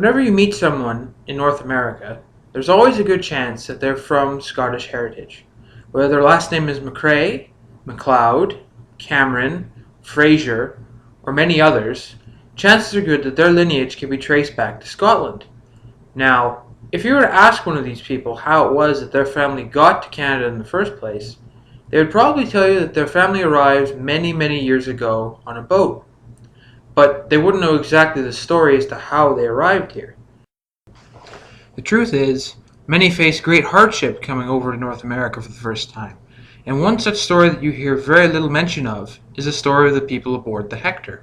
Whenever you meet someone in North America, there's always a good chance that they're from Scottish heritage. Whether their last name is McRae, MacLeod, Cameron, Fraser, or many others, chances are good that their lineage can be traced back to Scotland. Now, if you were to ask one of these people how it was that their family got to Canada in the first place, they would probably tell you that their family arrived many, many years ago on a boat. But they wouldn't know exactly the story as to how they arrived here. The truth is, many face great hardship coming over to North America for the first time, and one such story that you hear very little mention of is the story of the people aboard the HECTOR.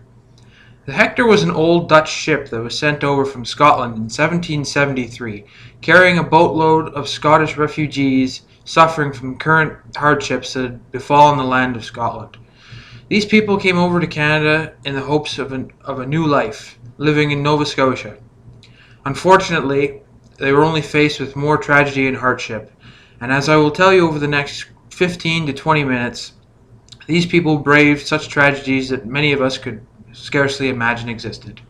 The HECTOR was an old Dutch ship that was sent over from Scotland in 1773, carrying a boatload of Scottish refugees suffering from current hardships that had befallen the land of Scotland. These people came over to Canada in the hopes of a new life, living in Nova Scotia. Unfortunately, they were only faced with more tragedy and hardship, and as I will tell you over the next 15 to 20 minutes, these people braved such tragedies that many of us could scarcely imagine existed.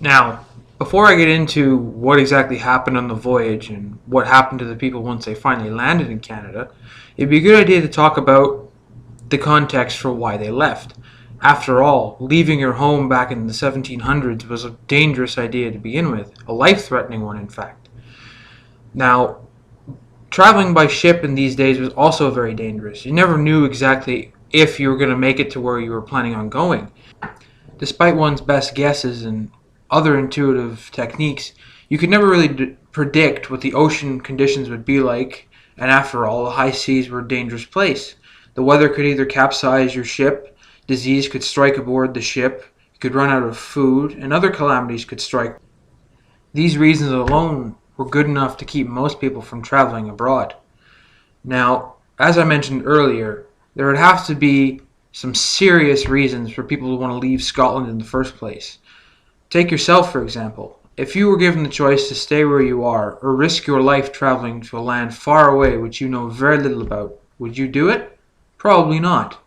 Now, before I get into what exactly happened on the voyage and what happened to the people once they finally landed in Canada, it'd be a good idea to talk about the context for why they left. After all, leaving your home back in the 1700s was a dangerous idea to begin with, a life-threatening one in fact. Now, traveling by ship in these days was also very dangerous. You never knew exactly if you were going to make it to where you were planning on going. Despite one's best guesses and other intuitive techniques, you could never really predict what the ocean conditions would be like, and after all, the high seas were a dangerous place. The weather could either capsize your ship, disease could strike aboard the ship, you could run out of food, and other calamities could strike. These reasons alone were good enough to keep most people from traveling abroad. Now, as I mentioned earlier, there would have to be some serious reasons for people to want to leave Scotland in the first place. Take yourself, for example. If you were given the choice to stay where you are or risk your life traveling to a land far away which you know very little about, would you do it? Probably not.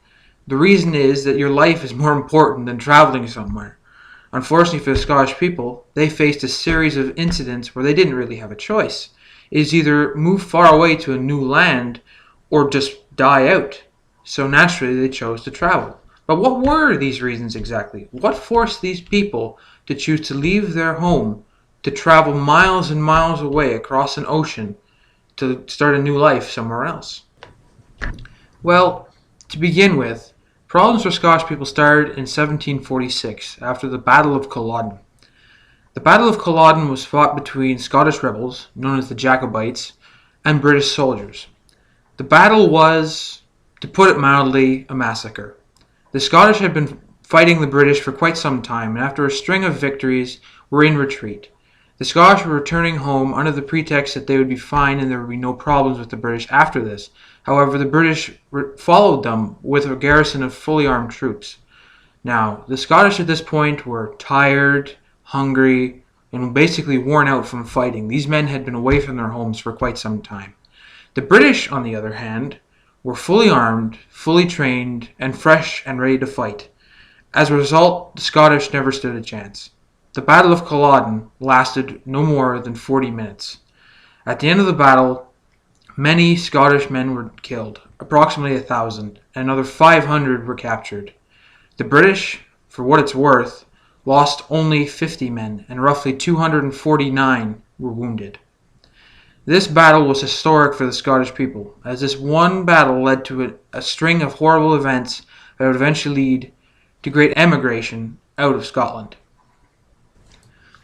The reason is that your life is more important than traveling somewhere. Unfortunately for the Scottish people, they faced a series of incidents where they didn't really have a choice. It is either move far away to a new land or just die out. So naturally they chose to travel. But what were these reasons exactly? What forced these people to choose to leave their home, to travel miles and miles away across an ocean to start a new life somewhere else? Well, to begin with, problems for Scottish people started in 1746 after the Battle of Culloden. The Battle of Culloden was fought between Scottish rebels, known as the Jacobites, and British soldiers. The battle was, to put it mildly, a massacre. The Scottish had been fighting the British for quite some time, and after a string of victories, were in retreat. The Scottish were returning home under the pretext that they would be fine and there would be no problems with the British after this. However, the British followed them with a garrison of fully armed troops. Now, the Scottish at this point were tired, hungry, and basically worn out from fighting. These men had been away from their homes for quite some time. The British, on the other hand, were fully armed, fully trained, and fresh and ready to fight. As a result, the Scottish never stood a chance. The Battle of Culloden lasted no more than 40 minutes. At the end of the battle, many Scottish men were killed, approximately 1,000, and another 500 were captured. The British, for what it's worth, lost only 50 men, and roughly 249 were wounded. This battle was historic for the Scottish people, as this one battle led to a string of horrible events that would eventually lead to great emigration out of Scotland.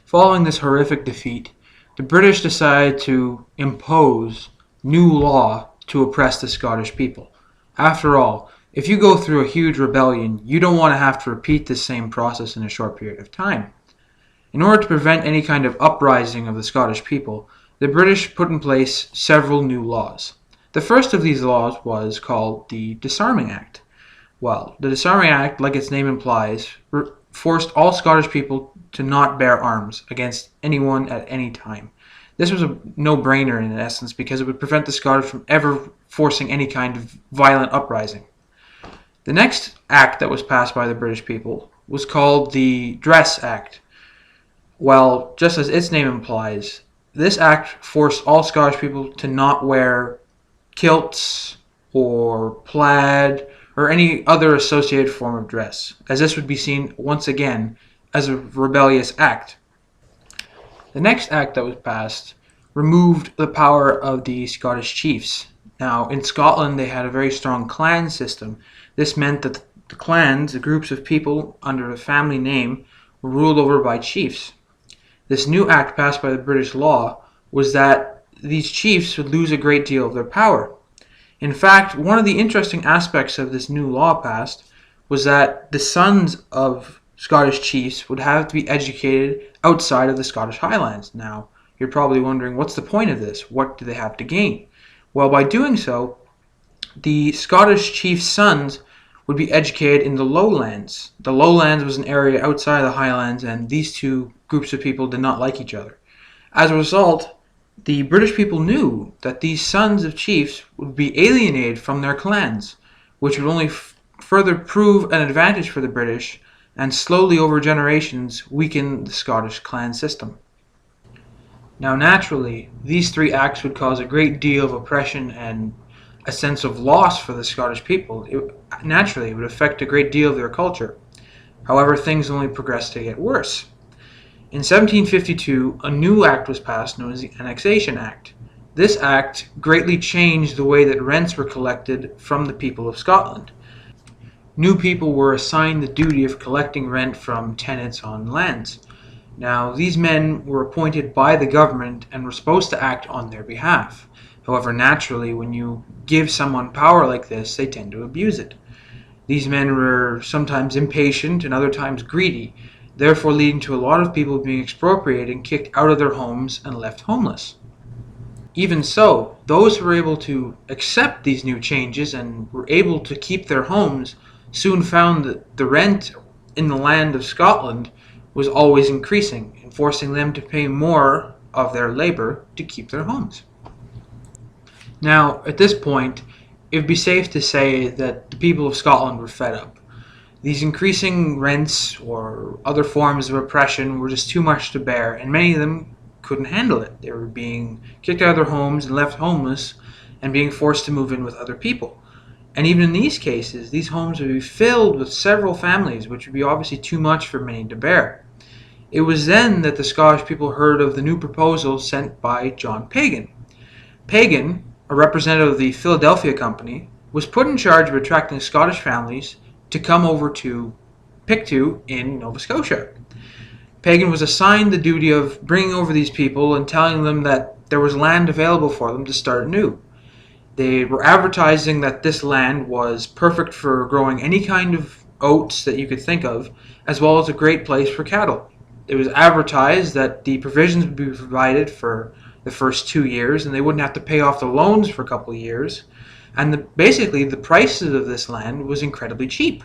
Following this horrific defeat, the British decided to impose new law to oppress the Scottish people. After all, if you go through a huge rebellion, you don't want to have to repeat the same process in a short period of time. In order to prevent any kind of uprising of the Scottish people, the British put in place several new laws. The first of these laws was called the Disarming Act. Well, the Disarming Act, like its name implies, forced all Scottish people to not bear arms against anyone at any time. This was a no-brainer in essence because it would prevent the Scottish from ever forcing any kind of violent uprising. The next act that was passed by the British people was called the Dress Act. Well, just as its name implies, this act forced all Scottish people to not wear kilts or plaid or any other associated form of dress, as this would be seen once again as a rebellious act. The next act that was passed removed the power of the Scottish chiefs. Now, in Scotland, they had a very strong clan system. This meant that the clans, the groups of people under a family name, were ruled over by chiefs. This new act passed by the British law was that these chiefs would lose a great deal of their power. In fact, one of the interesting aspects of this new law passed was that the sons of Scottish chiefs would have to be educated outside of the Scottish Highlands. Now, you're probably wondering, what's the point of this? What do they have to gain? Well, by doing so, the Scottish chiefs' sons would be educated in the lowlands. The lowlands was an area outside of the highlands, and these two groups of people did not like each other. As a result, the British people knew that these sons of chiefs would be alienated from their clans, which would only further prove an advantage for the British and slowly over generations weaken the Scottish clan system. Now, naturally, these three acts would cause a great deal of oppression and a sense of loss for the Scottish people. Naturally, it would affect a great deal of their culture. However, things only progressed to get worse. In 1752, a new act was passed known as the Annexation Act. This act greatly changed the way that rents were collected from the people of Scotland. New people were assigned the duty of collecting rent from tenants on lands. Now, these men were appointed by the government and were supposed to act on their behalf. However, naturally, when you give someone power like this, they tend to abuse it. These men were sometimes impatient and other times greedy, therefore leading to a lot of people being expropriated and kicked out of their homes and left homeless. Even so, those who were able to accept these new changes and were able to keep their homes soon found that the rent in the land of Scotland was always increasing and forcing them to pay more of their labor to keep their homes. Now, at this point, it would be safe to say that the people of Scotland were fed up. These increasing rents or other forms of oppression were just too much to bear, and many of them couldn't handle it. They were being kicked out of their homes and left homeless and being forced to move in with other people. And even in these cases, these homes would be filled with several families, which would be obviously too much for many to bear. It was then that the Scottish people heard of the new proposal sent by John Pagan. Pagan, a representative of the Philadelphia Company, was put in charge of attracting Scottish families to come over to Pictou in Nova Scotia. Pagan was assigned the duty of bringing over these people and telling them that there was land available for them to start anew. They were advertising that this land was perfect for growing any kind of oats that you could think of, as well as a great place for cattle. It was advertised that the provisions would be provided for the first 2 years, and they wouldn't have to pay off the loans for a couple of years. And basically, the prices of this land was incredibly cheap.